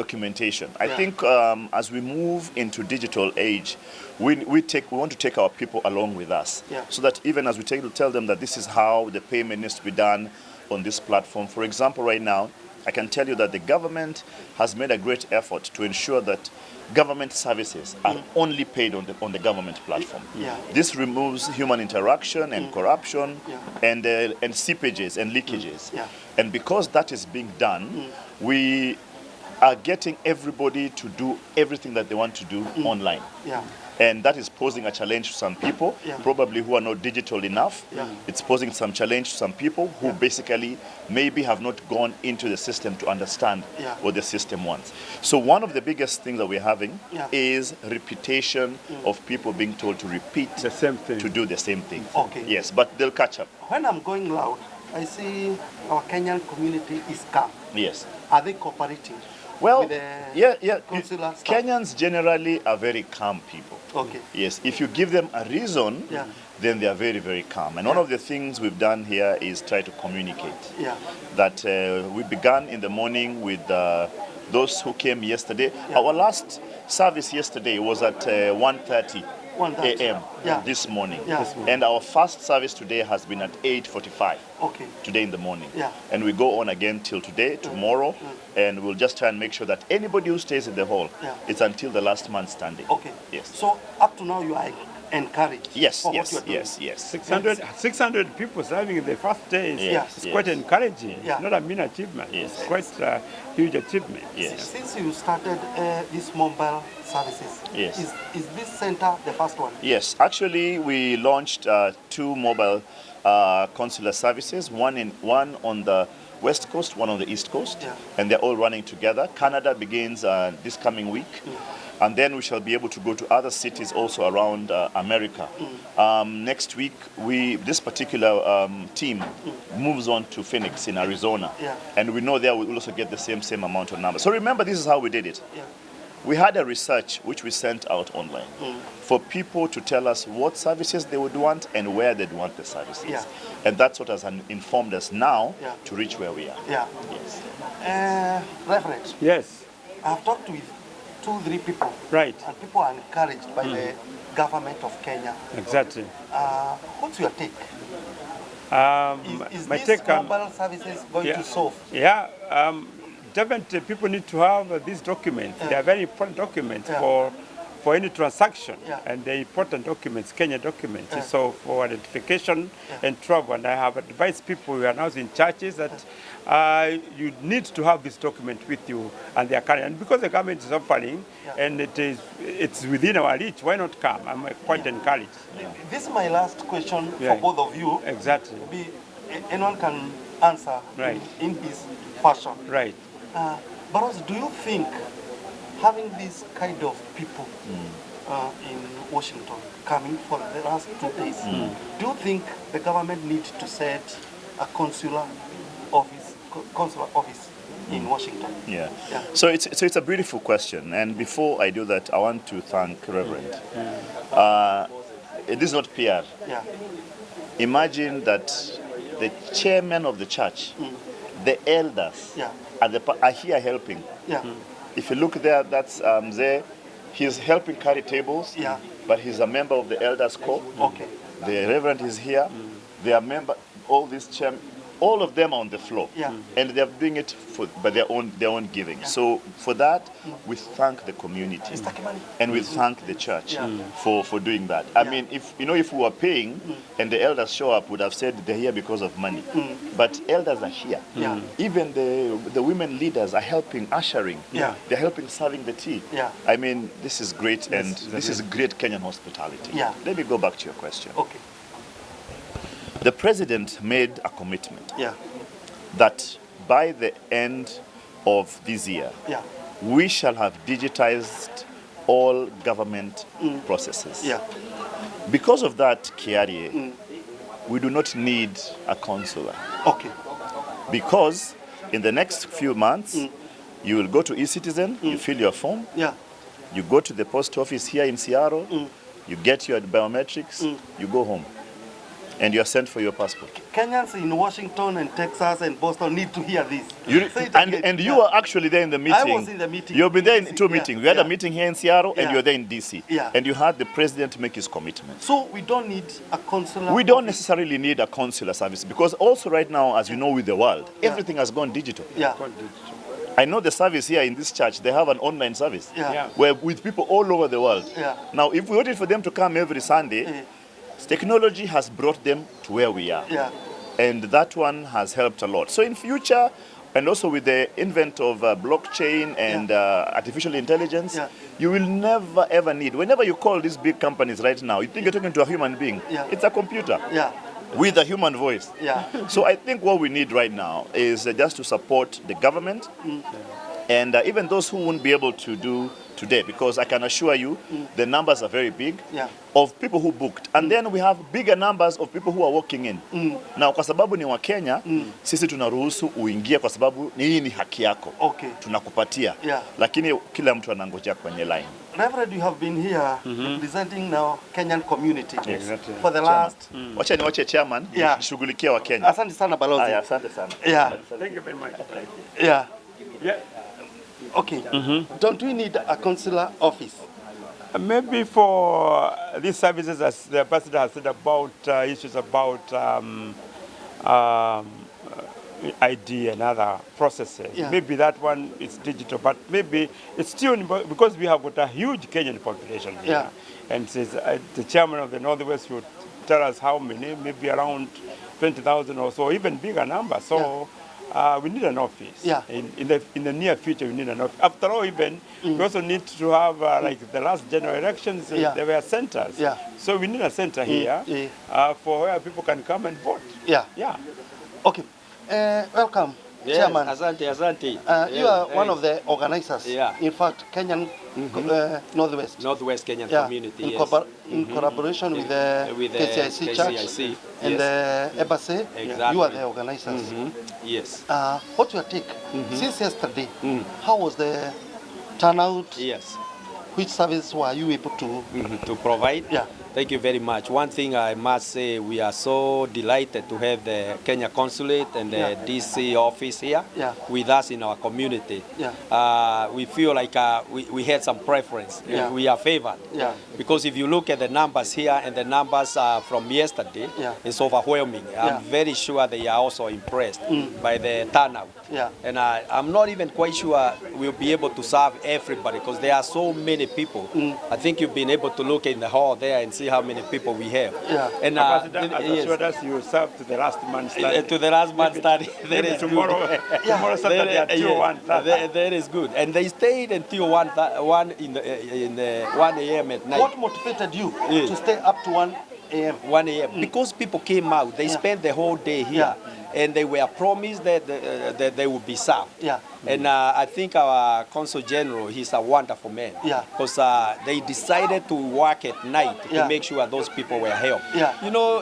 Documentation. I think as we move into digital age, we want to take our people along with us, so that even as we tell them that this is how the payment needs to be done on this platform. For example, right now, I can tell you that the government has made a great effort to ensure that government services are only paid on the government platform. This removes human interaction and corruption and seepages and leakages. And because that is being done, we are getting everybody to do everything that they want to do online. And that is posing a challenge to some people, probably who are not digital enough. It's posing some challenge to some people who basically maybe have not gone into the system to understand what the system wants. So one of the biggest things that we're having is repetition of people being told to repeat the same thing, to do the same thing. Okay. Yes, but they'll catch up. When I'm going loud, I see our Kenyan community is calm. Yes. Are they cooperating? Well, with the consular staff? Kenyans generally are very calm people. Okay. Yes, if you give them a reason, then they are very, very calm. And one of the things we've done here is try to communicate. That we began in the morning with those who came yesterday. Our last service yesterday was at 1:30 a.m. This morning. And our first service today has been at 8:45 today in the morning. And we go on again till today, tomorrow, and we'll just try and make sure that anybody who stays in the hall, it's until the last man standing. Okay. Yes. So up to now you are encouraged. Yes, for yes, what you're yes, yes. 600 people serving in the first day is quite encouraging. It's not a mean achievement. It's quite a huge achievement. Since you started these mobile services, is this center the first one? Yes, actually we launched 2 mobile consular services, one on the West Coast, one on the East Coast, and they're all running together. Canada begins this coming week. And then we shall be able to go to other cities also around America. Next week, this particular team moves on to Phoenix in Arizona. And we know there we'll also get the same amount of numbers. So remember, this is how we did it. We had a research which we sent out online for people to tell us what services they would want and where they'd want the services. And that's what has informed us now to reach where we are. Yes. Reverend. Yes. I've talked with 2-3 people. Right. And people are encouraged by the government of Kenya. Exactly. What's your take? Is my this take mobile services going to solve? Definitely people need to have these documents. They are very important documents for any transaction, and they're important documents, Kenya documents. So for identification and travel, and I have advised people who are now in churches that you need to have this document with you, and they are carrying. And because the government is offering, and it's within our reach, why not come? I'm quite encouraged. This is my last question for both of you. Exactly. Anyone can answer in his fashion. Right. Baros, do you think having these kind of people in Washington coming for the last 2 days, do you think the government needs to set a consular office in Washington? So it's a beautiful question, and before I do that, I want to thank Reverend. This is not PR. Imagine that the chairman of the church, the elders, are here helping. If you look there, that's there. He's helping carry tables, but he's a member of the elders corps. The reverend is here. They are member. All these chairmen, all of them are on the floor, and they're doing it by their own giving. So for that, we thank the community, and we thank the church for doing that. I mean, if we were paying, and the elders show up, would have said they're here because of money. But elders are here. Even the women leaders are helping, ushering. They're helping serving the tea. I mean, this is great, and this is great Kenyan hospitality. Let me go back to your question. The president made a commitment that by the end of this year, we shall have digitized all government processes. Because of that, Kiarie, we do not need a consular. Because in the next few months, you will go to eCitizen, you fill your form, you go to the post office here in Seattle, you get your biometrics, you go home. and you are sent for your passport. Kenyans in Washington and Texas and Boston need to hear this. Say it And, again. and you were actually there in the meeting. I was in the meeting. You've been there in DC. two Yeah, meetings. We had a meeting here in Seattle, and Yeah. you were there in DC. Yeah. And you had the president make his commitment. So we don't need a consular. We don't office. necessarily need a consular service because also right now, as you know, with the world, everything has gone digital. Yeah. I know the service here in this church, they have an online service Yeah. where with people all over the world. Yeah. Now, if we wanted for them to come every Sunday, technology has brought them to where we are. Yeah. And that one has helped a lot. So in future, and also with the invent of blockchain and artificial intelligence, Yeah. you will never ever need, whenever you call these big companies right now, you think you're talking to a human being. Yeah. It's a computer Yeah. with a human voice. Yeah. So I think what we need right now is just to support the government and even those who won't be able to do today, because I can assure you the numbers are very big Yeah. of people who booked, and then we have bigger numbers of people who are walking in. Now kwa sababu ni wa Kenya, sisi tunaruhusu uingie kwa sababu hii ni haki yako. Okay. Tunakupatia. Yeah. Lakini kila mtu anangojea kwenye line. Reverend, you have been here representing now Kenyan community Exactly. for the last. Wacha niwache chairman Yeah. nishughulikia wa Kenya. Asante sana balozi. Aya, asante sana. Yeah. Thank you very much. Yeah. Yeah. Okay. Don't we need a consular office? Maybe for these services, as the ambassador has said about issues about ID and other processes. Yeah. Maybe that one is digital, but maybe it's still because we have got a huge Kenyan population here. Yeah. And says, the chairman of the Northwest would tell us how many, maybe around 20,000 or so, even bigger number. So. We need an office. Yeah. In the near future, we need an office. After all, even we also need to have like the last general elections. Yeah. There were centers. Yeah. So we need a center here for where people can come and vote. Yeah. Yeah. Okay. Welcome, Yes, Chairman. asante. You are one of the organizers. Yeah. In fact, Kenyan Northwest. Northwest Kenyan Yeah. community. In, Yes. in collaboration with the With the KCIC Church KCIC, and yes. the embassy. Exactly. You are the organizers. Yes. What's your take? Since yesterday, how was the turnout? Yes. Which service were you able to? To provide. Yeah. Thank you very much. One thing I must say, we are so delighted to have the Kenya Consulate and the Yeah. DC office here Yeah. with us in our community. Yeah. We feel like we had some preference. Yeah. We are favored. Yeah. Because if you look at the numbers here and the numbers from yesterday, Yeah. it's overwhelming. Yeah. I'm very sure they are also impressed by the turnout. Yeah. And I'm not even quite sure we'll be able to serve everybody because there are so many people. I think you've been able to look in the hall there and see how many people we have. Yeah. And Ambassador has yes, assured us you serve to the last man standing. to the last man study. That Maybe is tomorrow, good. tomorrow Saturday at 2:01. That is good. And they stayed until 1 in the 1 a.m. at night. What motivated you Yeah. to stay up to 1 a.m.? 1 a.m. Because people came out, they spent the whole day here, and they were promised that they would be served. Yeah. And I think our Consul General, he's a wonderful man. Yeah. Because they decided to work at night Yeah. to make sure those people were helped. Yeah. You know,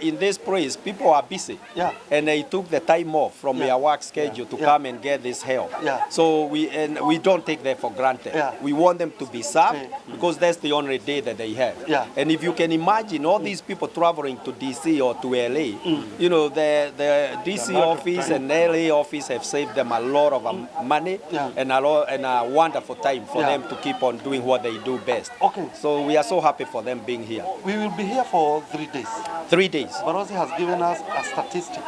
in this place, people are busy. Yeah. And they took the time off from Yeah. their work schedule to Yeah. come and get this help. Yeah. So we don't take that for granted. Yeah. We want them to be served Yeah. because that's the only day that they have. Yeah. And if you can imagine all these people traveling to DC or to LA, you know, the DC office and LA office have saved them a lot of money and a wonderful time for them to keep on doing what they do best. Okay. So we are so happy for them being here. We will be here for 3 days. 3 days. Barosi has given us a statistic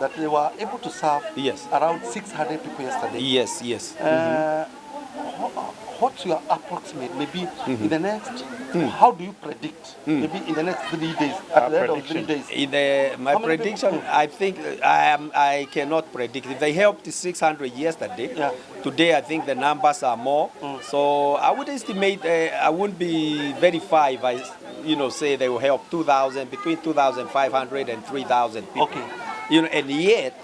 that they were able to serve Yes. around 600 people yesterday. Yes, yes. What's your approximate, maybe in the next, how do you predict, maybe in the next 3 days, at the end of 3 days? My How many prediction, people? I think I cannot predict. If they helped 600 yesterday, today I think the numbers are more. So I would estimate, I wouldn't be very far if I, say they will help 2,000, between 2,500 and 3,000 people. Okay. And yet,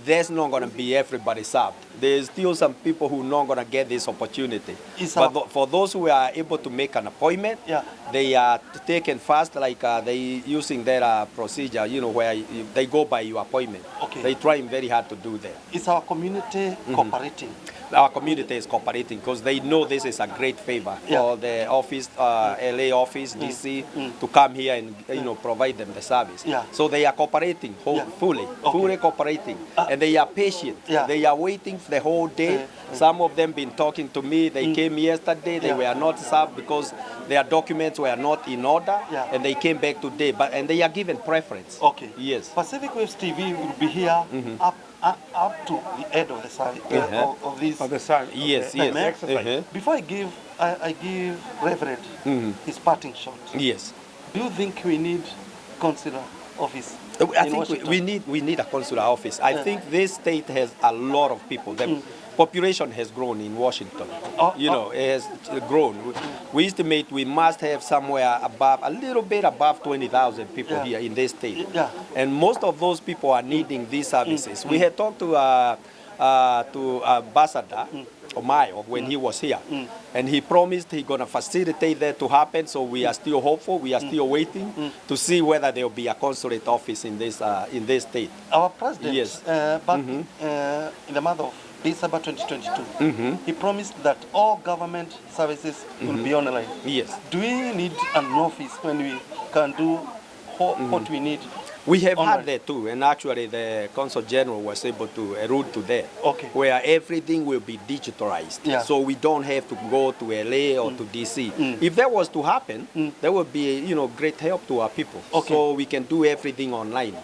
there's not going to be everybody served. there's still some people who are not going to get this opportunity. But for those who are able to make an appointment, they are taken fast, like they using their procedure, where they go by your appointment. Okay. They trying very hard to do that. Is our community cooperating? Our community is cooperating because they know this is a great favor for the office, LA office, DC, to come here and provide them the service. So they are cooperating fully cooperating, and they are patient. They are waiting the whole day. Some of them been talking to me. They came yesterday. They were not served because their documents were not in order, and they came back today. And they are given preference. Okay. Yes. Pacific Waves TV will be here up to the end of the service of this. Of the service. Yes. Exercise. Before I give Reverend his parting shot. Yes. Do you think we need consular office? I think we need a consular office. I think this state has a lot of people. The population has grown in Washington. It has grown. We estimate we must have somewhere a little bit above 20,000 people here in this state. And most of those people are needing these services. We had talked to Ambassador Omayo when he was here, and he promised he's going to facilitate that to happen. So we are still hopeful. We are still waiting to see whether there will be a consulate office in this state. Our president, back in the month of December 2022, he promised that all government services will be online. Yes. Do we need an office when we can do what we need? We have had that too, and actually the Consul General was able to allude to that, where everything will be digitalized, so we don't have to go to LA or to DC. If that was to happen, that would be great help to our people, so we can do everything online.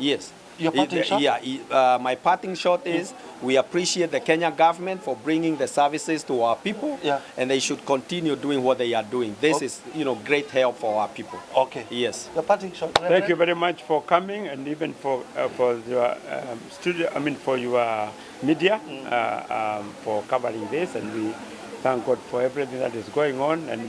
Yes. Your parting shot? Yeah, my parting shot is we appreciate the Kenya government for bringing the services to our people, and they should continue doing what they are doing. This is, great help for our people. Yes. Your parting shot. Thank you very much for coming, and even for your studio. For your media for covering this, and we thank God for everything that is going on. And